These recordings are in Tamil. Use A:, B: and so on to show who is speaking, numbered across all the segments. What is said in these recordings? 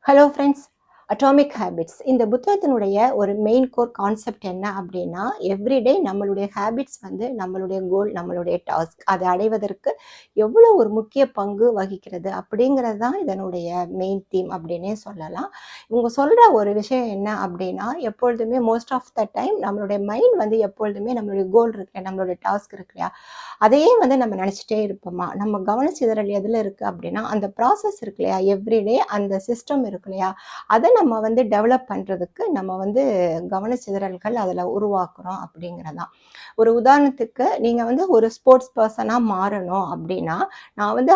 A: Hello friends. அட்டாமிக் ஹேபிட்ஸ் இந்த புத்தகத்தினுடைய ஒரு மெயின் கோர் கான்செப்ட் என்ன அப்படின்னா, எவ்ரிடே நம்மளுடைய ஹேபிட்ஸ் வந்து நம்மளுடைய கோல், நம்மளுடைய டாஸ்க் அதை அடைவதற்கு எவ்வளோ ஒரு முக்கிய பங்கு வகிக்கிறது அப்படிங்கிறது தான் இதனுடைய மெயின் தீம் அப்படின்னே சொல்லலாம். இவங்க சொல்கிற ஒரு விஷயம் என்ன அப்படின்னா, எப்பொழுதுமே மோஸ்ட் ஆஃப் த டைம் நம்மளுடைய மைண்ட் வந்து எப்பொழுதுமே நம்மளுடைய கோல் இருக்கு, நம்மளுடைய டாஸ்க் இருக்கு இல்லையா, அதையே வந்து நம்ம நினச்சிட்டே இருப்போமா. நம்ம கவனச்சிதறல் எதில் இருக்குது அப்படின்னா, அந்த ப்ராசஸ் இருக்கு இல்லையா, எவ்ரிடே அந்த சிஸ்டம் இருக்கு இல்லையா, அதை நம்ம வந்து டெவலப் பண்ணுறதுக்கு நம்ம வந்து கவனச்சிதறல்கள் அதில் உருவாக்குறோம் அப்படிங்கிறதான். ஒரு உதாரணத்துக்கு நீங்கள் வந்து ஒரு ஸ்போர்ட்ஸ் பர்சனாக மாறணும் அப்படின்னா, நான் வந்து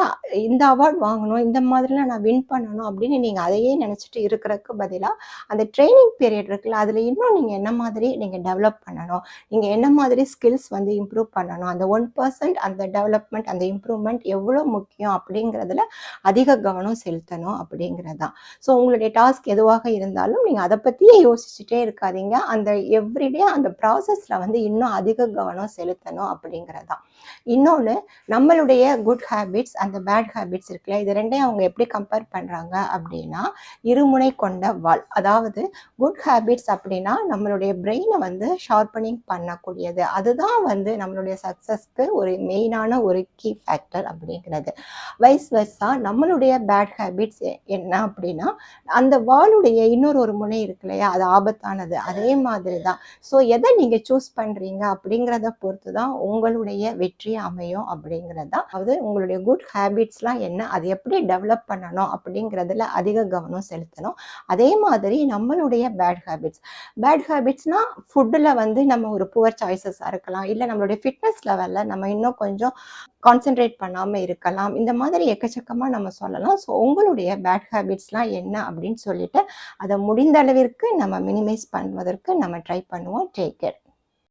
A: இந்த அவார்ட் வாங்கணும், இந்த மாதிரிலாம் நான் வின் பண்ணணும் அப்படின்னு நீங்கள் அதையே நினச்சிட்டு இருக்கிறதுக்கு பதிலாக, அந்த ட்ரைனிங் பீரியட் இருக்குல்ல, அதில் இன்னும் நீங்கள் என்ன மாதிரி நீங்கள் டெவலப் பண்ணணும், நீங்கள் என்ன மாதிரி ஸ்கில்ஸ் வந்து இம்ப்ரூவ் பண்ணணும், அந்த 1% அந்த டெவலப்மெண்ட், அந்த இம்ப்ரூவ்மெண்ட் எவ்வளோ முக்கியம் அப்படிங்கிறதுல அதிக கவனம் செலுத்தணும் அப்படிங்கிறது தான். ஸோ உங்களுடைய டாஸ்க் எதுவாக இருந்தாலும் நீங்கள் அதை பற்றியே யோசிச்சுட்டே இருக்காதீங்க. அந்த எவ்ரிடே அந்த ப்ராசஸில் வந்து இன்னும் அதிக கவனம் செலுத்தணும் அப்படிங்கிறது தான். இன்னொன்று, நம்மளுடைய குட் ஹேபிட்ஸ் அந்த பேட் ஹேபிட்ஸ் இருக்குல்ல, இது ரெண்டையும் அவங்க எப்படி கம்பேர் பண்ணுறாங்க அப்படின்னா, இருமுனை கொண்ட வாள். அதாவது குட் ஹேபிட்ஸ் அப்படின்னா நம்மளுடைய பிரெயினை வந்து ஷார்ப்பனிங் பண்ணக்கூடியது, அதுதான் வந்து நம்மளுடைய சக்ஸஸ்க்கு ஒரு மெயினான ஒரு கீ ஃபேக்டர் அப்படிங்கிறது. வைஸ் வெர்சா நம்மளுடைய பேட் ஹேபிட்ஸ் என்ன அப்படின்னா, அந்த வாளுடைய இன்னொரு ஒரு முனை இருக்கு இல்லையா, அது ஆபத்தானது. அதே மாதிரி தான். ஸோ எதை நீங்கள் சூஸ் பண்ணுறீங்க அப்படிங்கிறத பொறுத்து தான் உங்களுடைய வெற்றி அமையும் அப்படிங்கிறது தான். அதாவது உங்களுடைய குட் ஹேபிட்ஸ்லாம் என்ன, அதை எப்படி டெவலப் பண்ணணும் அப்படிங்கிறதுல அதிக கவனம் செலுத்தணும். அதே மாதிரி நம்மளுடைய பேட் ஹேபிட்ஸ்னால் ஃபுட்டில் வந்து நம்ம ஒரு புவர் சாய்ஸஸாக இருக்கலாம், இல்லை நம்மளுடைய ஃபிட்னஸ் லெவலில் நம்ம இன்னும் கொஞ்சம் கான்சென்ட்ரேட் பண்ணாமல் இருக்கலாம். இந்த மாதிரி எக்கச்சக்கமாக நம்ம சொல்லலாம். ஸோ உங்களுடைய பேட் ஹேபிட்ஸ்லாம் என்ன அப்படின்னு சொல்லிட்டு அதை முடிந்த அளவிற்கு நம்ம மினிமைஸ் பண்ணுவதற்கு நம்ம ட்ரை பண்ணுவோம். Take care.